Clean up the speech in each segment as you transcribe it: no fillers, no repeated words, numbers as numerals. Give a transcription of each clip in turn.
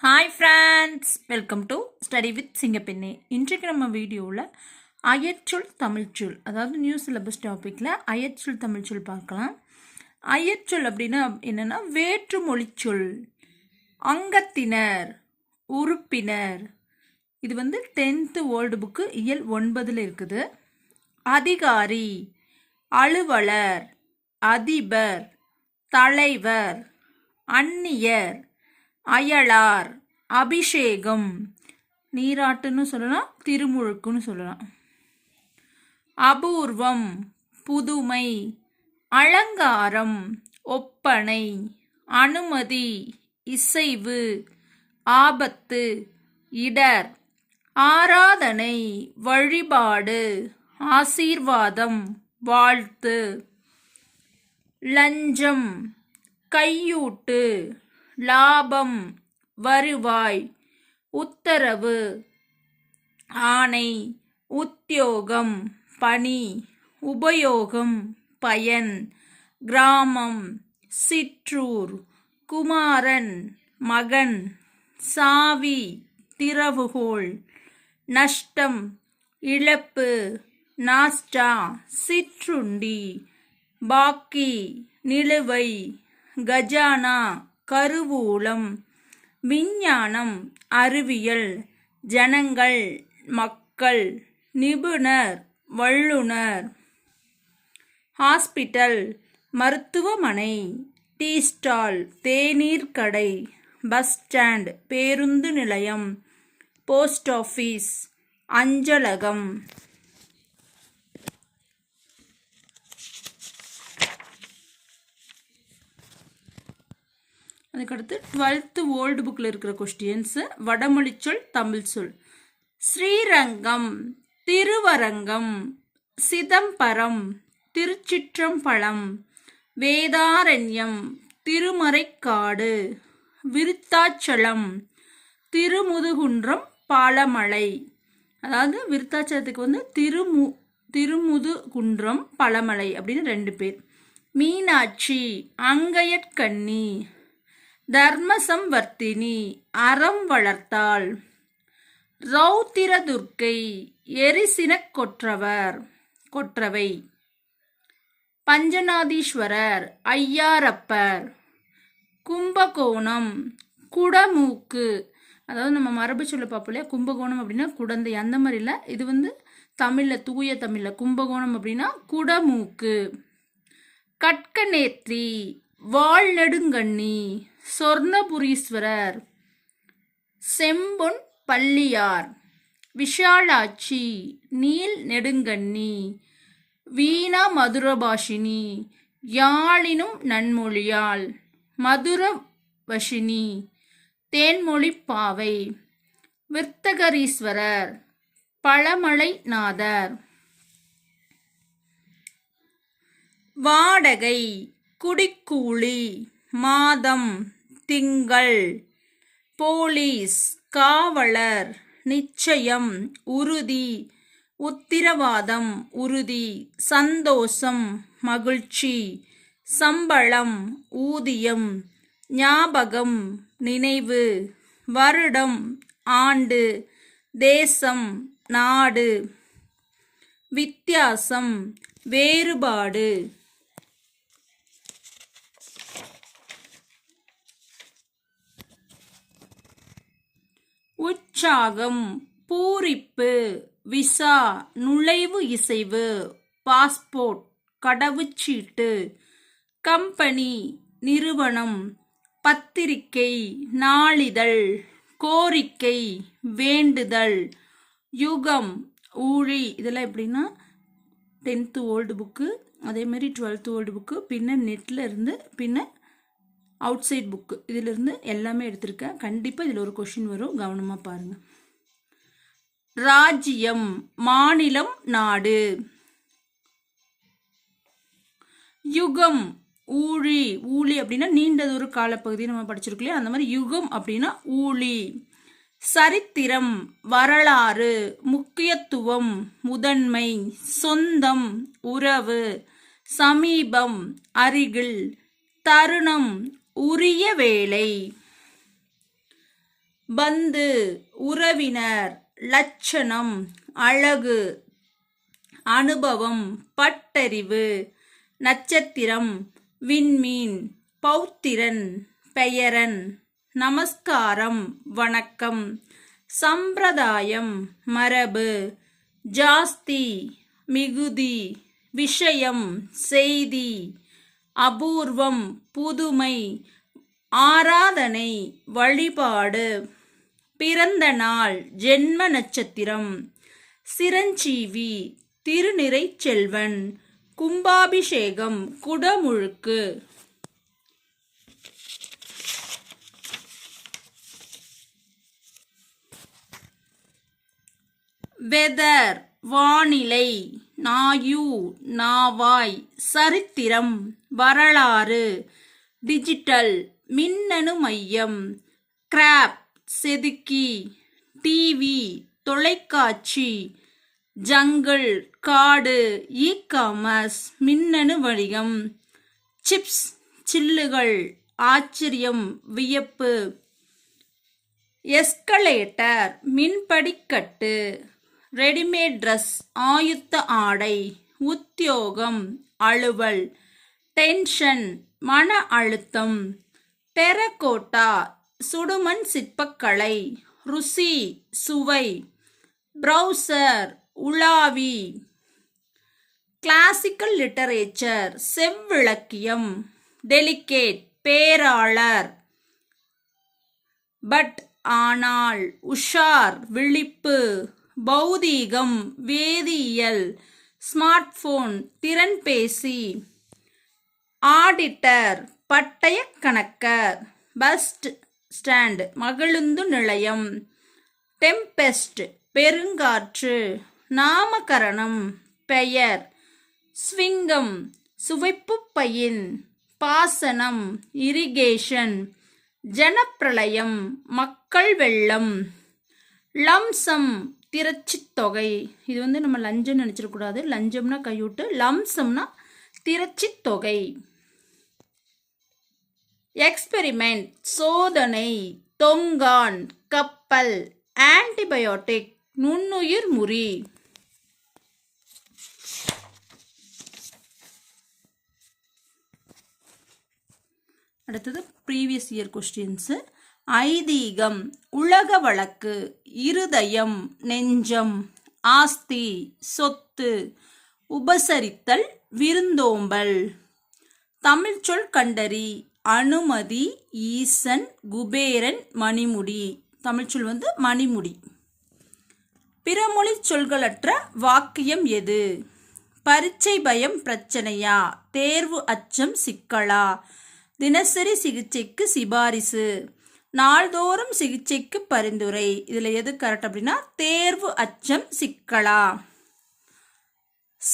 Hi friends, welcome to study with சிங்கப்பெண்ணே. இன்றைக்கு நம்ம வீடியோவில் அயற்சொல் தமிழ்ச்சொல், அதாவது நியூ சிலபஸ் டாப்பிக்கில் அயற்சொல் தமிழ்ச்சொல் பார்க்கலாம். அயற்சொல் அப்படின்னா என்னென்னா வேற்று மொழிச்சொல், அங்கத்தினர், உறுப்பினர். இது 10th ஓல்டு புக்கு இயல் 9 இருக்குது. அதிகாரி, அலுவலர், அதிபர், தலைவர், அந்நியர், அயலார், அபிஷேகம், நீராட்டுன்னு சொல்லலாம், திருமுழுக்குன்னு சொல்லலாம். அபூர்வம், புதுமை, அலங்காரம், ஒப்பனை, அனுமதி, இசைவு, ஆபத்து, இடர், ஆராதனை, வழிபாடு, ஆசீர்வாதம், வாழ்த்து. லஞ்சம், கையூட்டு, லாபம், வருவாய், உத்தரவு, ஆணை, உத்தியோகம், பணி, உபயோகம், பயன், கிராமம், சிற்றூர், குமாரன், மகன், சாவி, திறவுகோல், நஷ்டம், இழப்பு, நாஸ்டா, சிற்றுண்டி, பாக்கி, நிலுவை, கஜானா, கருவூலம், விஞ்ஞானம், அறிவியல், ஜனங்கள், மக்கள், நிபுணர், வல்லுனர். ஹாஸ்பிட்டல், மருத்துவமனை, டீ ஸ்டால், தேநீர் கடை, பஸ் ஸ்டாண்ட், பேருந்து நிலையம், போஸ்ட் ஆஃபீஸ், அஞ்சலகம். அதுக்கடுத்து 12th ஓல்டு புக்கில் இருக்கிற கொஸ்டின்ஸு. வடமொழிச்சொல் தமிழ் சொல். ஸ்ரீரங்கம், திருவரங்கம், சிதம்பரம், திருச்சிற்றம்பலம், வேதாரண்யம், திருமறைக்காடு, விருத்தாச்சலம், திருமுதுகுன்றம், பாலமலை. அதாவது விருத்தாச்சலத்துக்கு திருமுதுகுன்றம், பழமலை அப்படின்னு 2 பேர். மீனாட்சி, அங்கையற்கண்ணி, தர்மசம்வர்த்தினி, அறம் வளர்த்தாள். ரௌத்திரதுர்க்கை, எரிசினக் கொற்றவை. பஞ்சநாதீஸ்வரர், ஐயாரப்பர். கும்பகோணம், குடமூக்கு. அதாவது நம்ம மரபு சொல்ல பார்ப்போம் இல்லையா, கும்பகோணம் அப்படின்னா குடந்தை, அந்த மாதிரி இல்லை. இது தமிழில், தூய தமிழில் கும்பகோணம் அப்படின்னா குடமூக்கு. கட்கநேத்ரி, வால்நெடுங்கண்ணி, சொர்ணபுரீஸ்வரர், செம்பொன் பள்ளியார். விஷாலாட்சி, நீல் நெடுங்கண்ணி, வீணா மதுரபாஷினி, யாழினும் நன்மொழியாள், மதுரவஷினி, தேன்மொழி பாவை. விர்த்தகரீஸ்வரர், பழமலைநாதர். வாடகை, குடிக்கூலி, மாதம், திங்கள். போலீஸ், காவலர், நிச்சயம், உறுதி, உத்திரவாதம், உறுதி. சந்தோஷம், மகிழ்ச்சி. சம்பளம், ஊதியம். ஞாபகம், நினைவு. வருடம், ஆண்டு. தேசம், நாடு. வித்தியாசம், வேறுபாடு. உற்சாகம், பூரிப்பு, விசா, நுழைவு இசைவு, பாஸ்போர்ட், கடவுச்சீட்டு. கம்பெனி, நிறுவனம். பத்திரிகை, நாளிதழ். கோரிக்கை, வேண்டுதல். யுகம், ஊழி. இதெல்லாம் எப்படின்னா 10th ஓல்டு புக்கு, அதேமாதிரி 12th ஓல்டு புக்கு, பின்ன நெட்டில் இருந்து, பின்ன அவுட் சைட் புக்கு, இதிலிருந்து எல்லாமே எடுத்திருக்கேன். கண்டிப்பாக இதில் ஒரு கொஷின் வரும், கவனமாக பாருங்கள். ராஜ்யம், மாநிலம், நாடு. யுகம், ஊழி. ஊழி அப்படின்னா நீண்டதொரு காலப்பகுதி நம்ம படிச்சிருக்கோம், அந்த மாதிரி யுகம் அப்படின்னா ஊழி. சரித்திரம், வரலாறு. முக்கியத்துவம், முதன்மை. சொந்தம், உறவு. சமீபம், அருகில். தருணம், உரிய வேலை. பந்து உறவினர், லட்சணம் அழகு, அனுபவம் பட்டறிவு, நட்சத்திரம் விண்மீன், பௌத்திரன் பெயரன், நமஸ்காரம் வணக்கம், சம்பிரதாயம் மரபு, ஜாஸ்தி மிகுதி, விஷயம் செய்தி, அபூர்வம் புதுமை, ஆராதனை வழிபாடு, பிறந்த நாள் ஜென்ம நட்சத்திரம், சிரஞ்சீவி திருநிறை செல்வன், கும்பாபிஷேகம் குடமுழுக்கு. வெதர் வானிலை, நாயு நாவாய், சரித்திரம் வரலாறு, டிஜிட்டல் மின்னணு மையம், கிராப் செதுக்கி, டிவி தொலைக்காட்சி, ஜங்கிள் காடு, இ-காமர்ஸ் மின்னணு வணிகம், சிப்ஸ் சில்லுகள், ஆச்சரியம் வியப்பு, எஸ்கலேட்டர் மின்படிக்கட்டு, ரெடிமேட் ட்ரெஸ் ஆயுத்த ஆடை, உத்தியோகம் அலுவல், டென்ஷன் மன அழுத்தம், டெரகோட்டா சுடுமண் சிற்பக்கலை, ருசி சுவை, ப்ரௌசர் உலாவி, கிளாசிக்கல் லிட்டரேச்சர் செவ்விலக்கியம், டெலிகேட் பேராளர், பட் ஆனால், உஷார் விழிப்பு, பௌதீகம் வேதியியல், ஸ்மார்ட் போன் திறன்பேசி, ஆடிட்டர் பட்டய கணக்கர், பஸ் ஸ்டாண்ட் மகிழுந்து நிலையம், டெம்பெஸ்ட் பெருங்காற்று, நாமகரணம் பெயர், ஸ்விங்கம் சுவைப்பு பையின், பாசனம் இரிகேஷன், ஜனப்பிரளயம் மக்கள் வெள்ளம், லம்சம் திரட்சித் தொகை. இது நம்ம லஞ்சம் நினச்சிடக்கூடாது. லஞ்சம்னா கையூட்டு, லம்சம்னா திரட்சித் தொகை. எக்ஸ்பெரிமெண்ட் சோதனை, தொங்கான் கப்பல், ஆன்டிபயோட்டிக் நுண்ணுயிர் முறி. அடுத்தது ப்ரீவியஸ் இயர் கொஸ்டின்ஸு. ஐதீகம் உலக வழக்கு, இருதயம் நெஞ்சம், ஆஸ்தி சொத்து, உபசரித்தல் விருந்தோம்பல். தமிழ் சொல் கண்டறி, அனுமதி, ஈசன், குபேரன், மணிமுடி. தமிழ் சொல் மணிமுடி. பிறமொழி சொல்களற்ற வாக்கியம் எது? பரீட்சை பயம் பிரச்சனையா, தேர்வு அச்சம் சிக்கலா, தினசரி சிகிச்சைக்கு சிபாரிசு, நாள்தோறும் சிகிச்சைக்கு பரிந்துரை. இதில் எது கரெக்ட் அப்படின்னா தேர்வு அச்சம் சிக்கலா.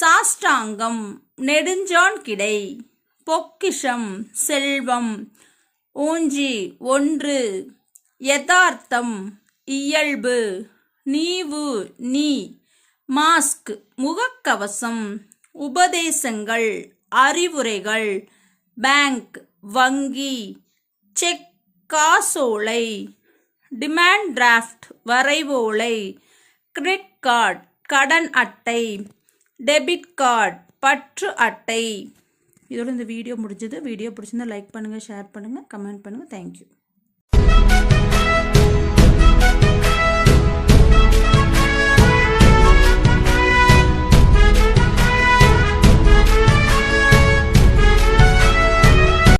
சாஷ்டாங்கம் நெடுஞ்சான் கிடை, பொக்கிஷம் செல்வம், ஊஞ்சி ஒன்று, யதார்த்தம் இயல்பு, நீவு நீ, மாஸ்க் முகக்கவசம், உபதேசங்கள் அறிவுரைகள், பேங்க் வங்கி, செக் காசோலை, டிமாண்ட் டிராஃப்ட் வரைவோலை, கிரெடிட் கார்டு கடன் அட்டை, டெபிட் கார்டு பற்று அட்டை. இதோட இந்த வீடியோ முடிஞ்சது. வீடியோ பிடிச்சிருந்தா லைக் பண்ணுங்கள், ஷேர் பண்ணுங்கள், கமெண்ட் பண்ணுங்கள். தேங்க்யூ.